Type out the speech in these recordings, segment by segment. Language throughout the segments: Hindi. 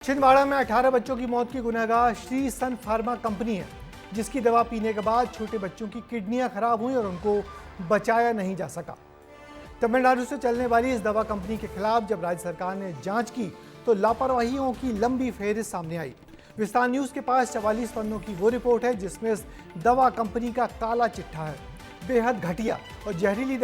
छिंदवाड़ा में 18 बच्चों की मौत की गुनहगार श्री सन फार्मा कंपनी है, जिसकी दवा पीने के बाद छोटे बच्चों की किडनियां खराब हुई और उनको बचाया नहीं जा सका। तमिलनाडु से चलने वाली इस दवा कंपनी के खिलाफ जब राज्य सरकार ने जांच की तो लापरवाहियों की लंबी फेहरिस्त सामने आई। विस्तार न्यूज के पास 44 पन्नों की वो रिपोर्ट है जिसमें इस दवा कंपनी का काला चिट्ठा है। बेहद घटिया और जहरीली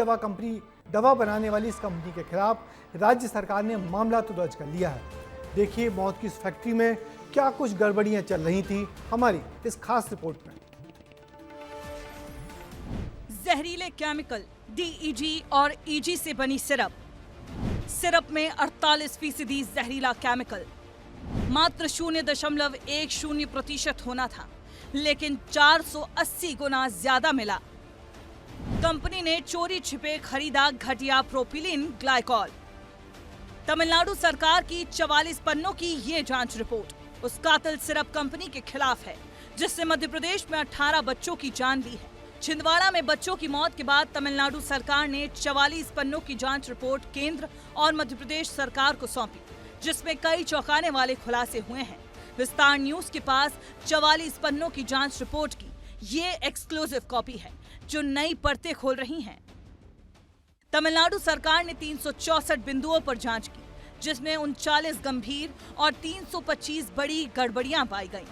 दवा बनाने वाली इस कंपनी के खिलाफ राज्य सरकार ने मामला तो दर्ज कर लिया है। देखिए मौत की इस फैक्ट्री में क्या कुछ गड़बड़ियां चल रही थी हमारी इस खास रिपोर्ट में। जहरीले केमिकल DEG और EG से बनी सिरप में 48% जहरीला केमिकल, मात्र 0.10% होना था, लेकिन 480 गुना ज्यादा मिला। कंपनी ने चोरी छिपे खरीदा घटिया प्रोपिलीन ग्लाइकॉल। तमिलनाडु सरकार की 44 पन्नों की ये जांच रिपोर्ट उस कातिल सिरप कंपनी के खिलाफ है जिससे मध्य प्रदेश में 18 बच्चों की जान ली है। छिंदवाड़ा में बच्चों की मौत के बाद तमिलनाडु सरकार ने 44 पन्नों की जांच रिपोर्ट केंद्र और मध्य प्रदेश सरकार को सौंपी, जिसमें कई चौंकाने वाले खुलासे हुए हैं। विस्तार न्यूज के पास 44 पन्नों की जांच रिपोर्ट की ये एक्सक्लूसिव कॉपी है जो नई परतें खोल रही हैं। तमिलनाडु सरकार ने 364 बिंदुओं पर जांच की, जिसमें 39 गंभीर और 325 बड़ी गड़बड़ियां पाई गईं।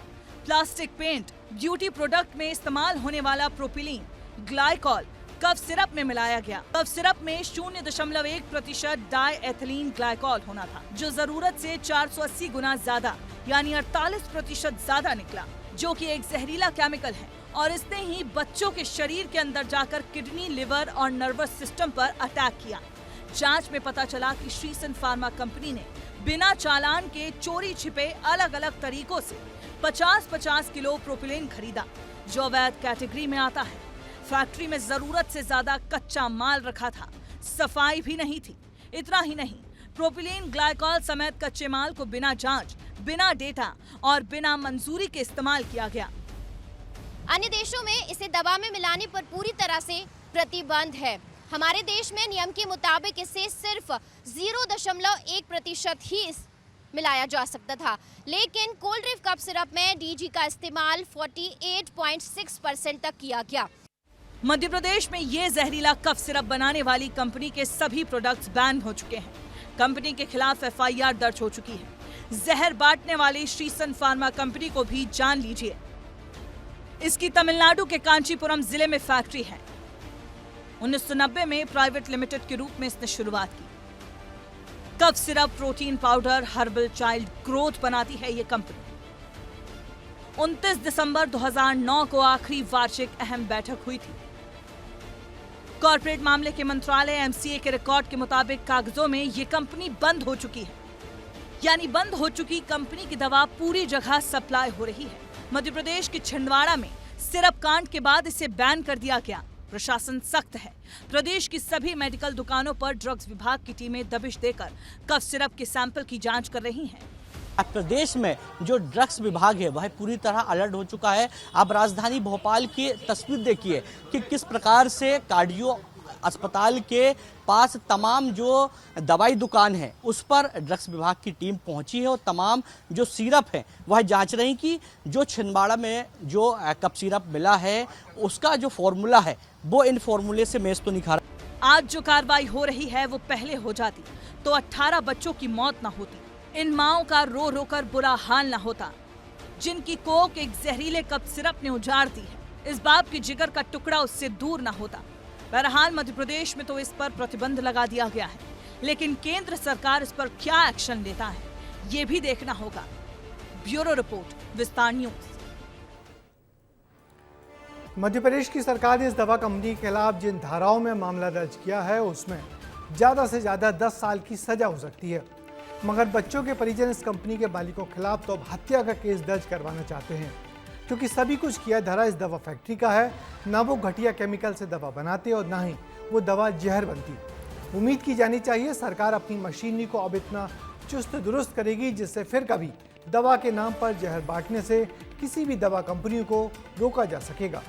प्लास्टिक पेंट, ब्यूटी प्रोडक्ट में इस्तेमाल होने वाला प्रोपिलीन ग्लाइकॉल कफ सिरप में मिलाया गया। कफ सिरप में 0.1% डाई एथिलीन ग्लाइकॉल होना था, जो जरूरत से 480 गुना ज्यादा यानी 48% ज्यादा निकला, जो कि एक जहरीला केमिकल है और इसने ही बच्चों के शरीर के अंदर जाकर किडनी, लिवर और नर्वस सिस्टम पर अटैक किया। जांच में पता चला कि श्री सन फार्मा कंपनी ने बिना चालान के चोरी छिपे अलग अलग तरीकों से 50-50 किलो प्रोपिलीन खरीदा, जो अवैध कैटेगरी में आता है। फैक्ट्री में जरूरत से ज्यादा कच्चा माल रखा था, सफाई भी नहीं थी। इतना ही नहीं, प्रोपिलीन ग्लाइकॉल समेत कच्चे माल को बिना जांच, बिना डेटा और बिना मंजूरी के इस्तेमाल किया गया। अन्य देशों में इसे दवा में मिलाने पर पूरी तरह से प्रतिबंध है। हमारे देश में नियम के मुताबिक इसे सिर्फ 0.1% ही मिलाया जा सकता था, लेकिन कोल्ड ड्रिंक कप सिरप में DEG का इस्तेमाल 48.6% तक किया गया। मध्य प्रदेश में ये जहरीला कफ सिरप बनाने वाली कंपनी के सभी प्रोडक्ट्स बैन हो चुके हैं। कंपनी के खिलाफ FIR दर्ज हो चुकी है। जहर बांटने वाली श्री सन फार्मा कंपनी को भी जान लीजिए। इसकी तमिलनाडु के कांचीपुरम जिले में फैक्ट्री है। 1990 में प्राइवेट लिमिटेड के रूप में इसने शुरुआत की। Cough syrup, protein powder, herbal child growth बनाती है ये कंपनी। 29 दिसंबर 2009 को आखिरी वार्षिक अहम बैठक हुई थी। कॉर्पोरेट मामले के मंत्रालय MCA के रिकॉर्ड के मुताबिक कागजों में ये कंपनी बंद हो चुकी है, यानी बंद हो चुकी कंपनी की दवा पूरी जगह सप्लाई हो रही है। मध्य प्रदेश के छिंदवाड़ा में सिरप कांड के बाद इसे बैन कर दिया गया। प्रशासन सख्त है। प्रदेश की सभी मेडिकल दुकानों पर ड्रग्स विभाग की टीमें दबिश देकर कफ सिरप के सैंपल की जांच कर रही हैं। अब प्रदेश में जो ड्रग्स विभाग है वह पूरी तरह अलर्ट हो चुका है। आप राजधानी भोपाल की तस्वीर देखिए कि किस प्रकार से कार्डियो अस्पताल के पास तमाम जो दवाई दुकान है उस पर ड्रग्स विभाग की टीम पहुंची है और तमाम जो सिरप है वह जांच रही कि जो छिंदवाड़ा में जो कप सिरप मिला है उसका जो फॉर्मूला है वो इन फॉर्मूले से मेज तो नहीं खा रहा। आज जो कार्रवाई हो रही है वो पहले हो जाती तो 18 बच्चों की मौत न होती, इन माओं का रो रो कर बुरा हाल न होता, जिनकी कोख एक जहरीले कप सिरप ने उजाड़ दी है। इस बाप के जिगर का टुकड़ा उससे दूर न होता। बहरहाल मध्य प्रदेश में तो इस पर प्रतिबंध लगा दिया गया है, लेकिन केंद्र सरकार इस पर क्या एक्शन लेता है ये भी देखना होगा। ब्यूरो रिपोर्ट, विस्तार न्यूज। मध्य प्रदेश की सरकार ने इस दवा कंपनी के खिलाफ जिन धाराओं में मामला दर्ज किया है उसमें ज्यादा से ज्यादा 10 साल की सजा हो सकती है, मगर बच्चों के परिजन इस कंपनी के मालिकों के खिलाफ तो अब हत्या का केस दर्ज करवाना चाहते हैं, क्योंकि सभी कुछ किया धरा इस दवा फैक्ट्री का है। ना वो घटिया केमिकल से दवा बनाते और ना ही वो दवा जहर बनती। उम्मीद की जानी चाहिए सरकार अपनी मशीनरी को अब इतना चुस्त दुरुस्त करेगी जिससे फिर कभी दवा के नाम पर जहर बांटने से किसी भी दवा कंपनी को रोका जा सकेगा।